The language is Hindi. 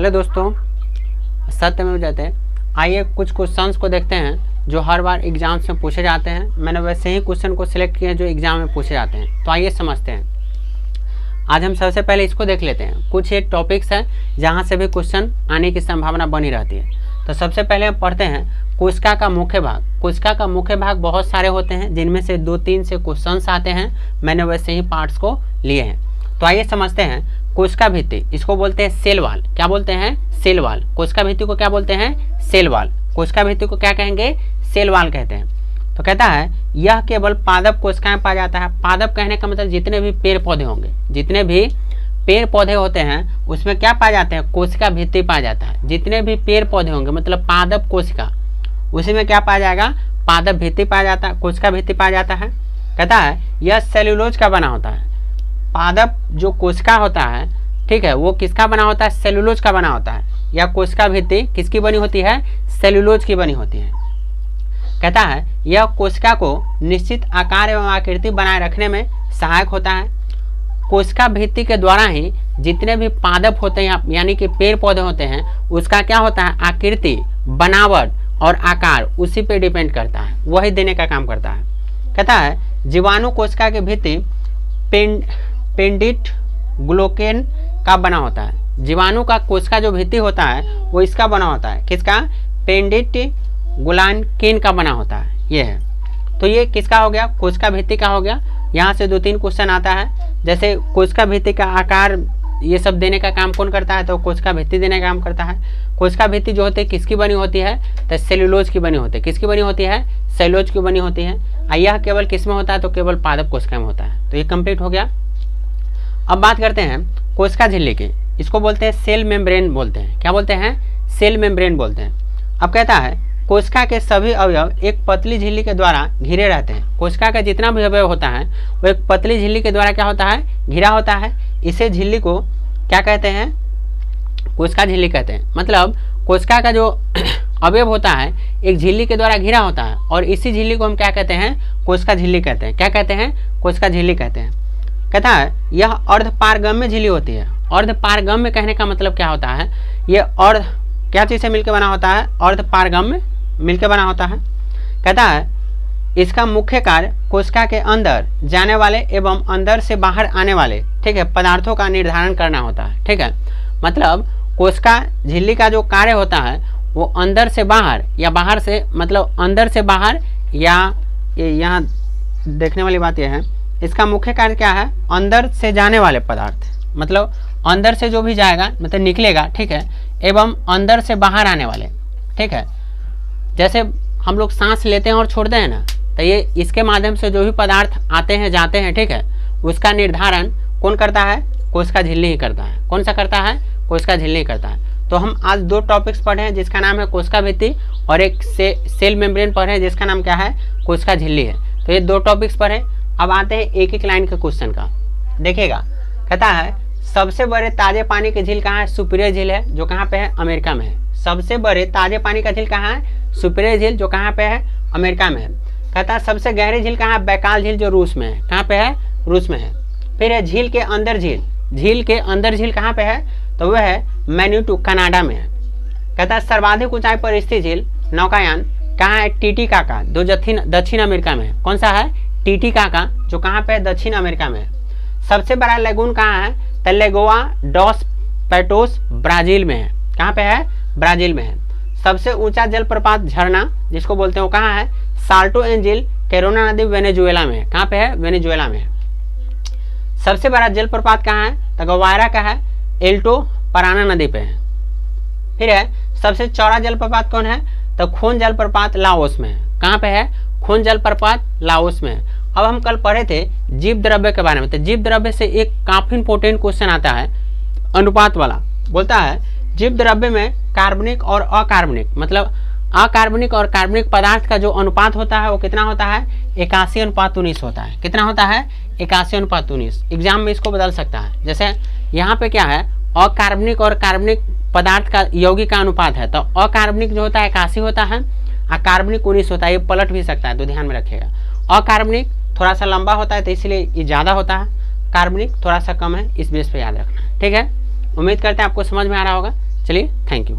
हेलो दोस्तों, सत्यमेव जयते। आइए कुछ क्वेश्चंस को देखते हैं जो हर बार एग्जाम्स में पूछे जाते हैं। मैंने वैसे ही क्वेश्चन को सिलेक्ट किया जो एग्जाम में पूछे जाते हैं। तो आइए समझते हैं। आज हम सबसे पहले इसको देख लेते हैं। कुछ एक टॉपिक्स है जहाँ से भी क्वेश्चन आने की संभावना बनी रहती है। तो सबसे पहले हम पढ़ते हैं कोशिका का मुख्य भाग। कोशिका का मुख्य भाग बहुत सारे होते हैं, जिनमें से 2-3 से क्वेश्चंस आते हैं। मैंने वैसे ही पार्ट्स को लिए हैं। तो आइए समझते हैं। कोशिका भित्ति, इसको बोलते हैं सेल वाल। क्या बोलते हैं? Cell wall. कोशिका भित्ति को क्या बोलते हैं? Cell wall. कोशिका भित्ति को क्या कहेंगे? सेल वाल कहते हैं। तो कहता है यह केवल पादप कोशिकाएं पाया जाता है। पादप कहने का मतलब जितने भी पेड़ पौधे होंगे, जितने भी पेड़ पौधे होते हैं उसमें क्या पाए जाते हैं? कोशिका भित्ति पाया जाता है। जितने भी पेड़ पौधे होंगे मतलब पादप कोशिका, उसी में क्या पाया जाएगा? पादप भित्ति पाया जाता है, कोशिका भित्ति पाया जाता है। कहता है यह सेल्यूलोज का बना होता है। पादप जो कोशिका होता है, ठीक है, वो किसका बना होता है? सेल्यूलोज का बना होता है। या कोशिका भित्ति किसकी बनी होती है? सेल्यूलोज की बनी होती है। कहता है यह कोशिका को निश्चित आकार एवं आकृति बनाए रखने में सहायक होता है। कोशिका भित्ति के द्वारा ही जितने भी पादप होते हैं यानी कि पेड़ पौधे होते हैं, उसका क्या होता है? आकृति, बनावट और आकार उसी पे डिपेंड करता है, वही देने का काम करता है। कहता है जीवाणु कोशिका की भित्ति पेंडिट ग्लोकेन का बना होता है। जीवाणु का कोशिका जो भित्ति होता है वो इसका बना होता है। किसका? पेंडिट ग्लोकेन का बना होता है। ये है। तो ये किसका हो गया? कोशिका भित्ति का हो गया। यहाँ से 2-3 क्वेश्चन आता है। जैसे कोशिका भित्ति का आकार ये सब देने का काम कौन करता है? तो कोशिका भित्ति देने का काम करता है। कोशिका भित्ति जो होती है किसकी बनी होती है? तो सेल्यूलोज की बनी होती है। किसकी बनी होती है? सेल्यूलोज की बनी होती है। यह केवल किस में होता है? तो केवल पादप कोशिका में होता है। तो ये कंप्लीट हो गया। अब बात करते हैं कोशिका झिल्ली की। इसको बोलते हैं सेल मेम्ब्रेन बोलते हैं। क्या बोलते हैं? सेल मेम्ब्रेन बोलते हैं। अब कहता है कोशिका के सभी अवयव एक पतली झिल्ली के द्वारा घिरे रहते हैं। कोशिका का जितना भी अवयव होता है वो एक पतली झिल्ली के द्वारा क्या होता है? घिरा होता है। इसे झिल्ली को क्या कहते हैं? कोशिका झिल्ली कहते हैं। मतलब कोशिका का जो अवयव होता है एक झिल्ली के द्वारा घिरा होता है, और इसी झिल्ली को हम क्या कहते हैं? कोशिका झिल्ली कहते हैं। क्या कहते हैं? कोशिका झिल्ली कहते हैं। कहता है यह अर्धपारगम्य झिल्ली होती है। अर्धपारगम्य कहने का मतलब क्या होता है? ये अर्ध क्या चीज़ से मिलकर बना होता है? अर्धपारगम्य मिलकर बना होता है। कहता है इसका मुख्य कार्य कोशिका के अंदर जाने वाले एवं अंदर से बाहर आने वाले, ठीक है, पदार्थों का निर्धारण करना होता है। ठीक है, मतलब कोशिका झिल्ली का जो कार्य होता है वो अंदर से बाहर या बाहर से, मतलब अंदर से बाहर, या यहाँ देखने वाली बात यह है इसका मुख्य कार्य क्या है? अंदर से जाने वाले पदार्थ, मतलब अंदर से जो भी जाएगा मतलब निकलेगा, ठीक है, एवं अंदर से बाहर आने वाले, ठीक है। जैसे हम लोग सांस लेते हैं और छोड़ते हैं ना, तो ये इसके माध्यम से जो भी पदार्थ आते हैं जाते हैं, ठीक है, उसका निर्धारण कौन करता है? कोशिका झिल्ली ही करता है। कौन सा करता है? कोशिका झिल्ली ही करता है। तो हम आज 2 टॉपिक्स पढ़े हैं जिसका नाम है कोशिका भित्ति, और एक सेल मेम्ब्रेन पढ़े हैं जिसका नाम क्या है? कोशिका झिल्ली है। तो ये 2 टॉपिक्स पढ़े। अब आते हैं एक एक लाइन के क्वेश्चन का। देखिएगा, कहता है सबसे बड़े ताजे पानी की झील कहाँ है? सुपीरियर झील है, जो कहाँ पे है? अमेरिका में है। सबसे बड़े ताजे पानी का झील कहाँ है? सुपीरियर झील, जो कहाँ पे है? अमेरिका में है। कहता है सबसे गहरी झील कहाँ है? बैकाल झील, जो रूस में है। कहाँ पे है? रूस में है। फिर है झील के अंदर झील। झील के अंदर झील कहाँ पे है? तो वह है मैन्यूटू, कनाडा में है। कहता है सर्वाधिक ऊंचाई पर स्थित झील नौकायान कहाँ है? टीटीकाका, जो दक्षिण अमेरिका में है। कौन सा है? टीटीकाका, जो कहाँ पे है? दक्षिण अमेरिका में है। सबसे बड़ा लेगून कहाँ है? तो लेगोआ डॉस पैटोस, ब्राजील में है। कहाँ पे है? ब्राजील में है। सबसे ऊंचा जलप्रपात झरना जिसको बोलते हैं वो कहाँ है? साल्टो एंजिल, कैरोना नदी, वेनेजुएला में है। कहाँ पे है? वेनेजुएला में है। सबसे बड़ा जलप्रपात कहाँ है? तो गवायरा का है, एल्टो पराना नदी पे है। फिर है सबसे चौड़ा जलप्रपात कौन है? तो खून जलप्रपात लाओस में है। कहाँ पे है? खून जलप्रपात लाओस में है। अब हम कल पढ़े थे जीव द्रव्य के बारे में। तो जीव द्रव्य से एक काफी इंपोर्टेंट क्वेश्चन आता है अनुपात वाला। बोलता है जीव द्रव्य में कार्बनिक और अकार्बनिक, मतलब अकार्बनिक और कार्बनिक पदार्थ का जो अनुपात होता है वो कितना होता है? 81:19 होता है। कितना होता है? 81:19। एग्जाम में इसको बदल सकता है। जैसे यहाँ पे क्या है? अकार्बनिक और कार्बनिक पदार्थ का यौगिक का अनुपात है, तो अकार्बनिक जो होता है 81 होता है, अकार्बनिक 19 होता है। ये पलट भी सकता है, तो ध्यान में रखिएगा। अकार्बनिक थोड़ा सा लंबा होता है तो इसलिए ये ज़्यादा होता है, कार्बनिक थोड़ा सा कम है, इस बेस पे याद रखना है। ठीक है, उम्मीद करते हैं आपको समझ में आ रहा होगा। चलिए, थैंक यू।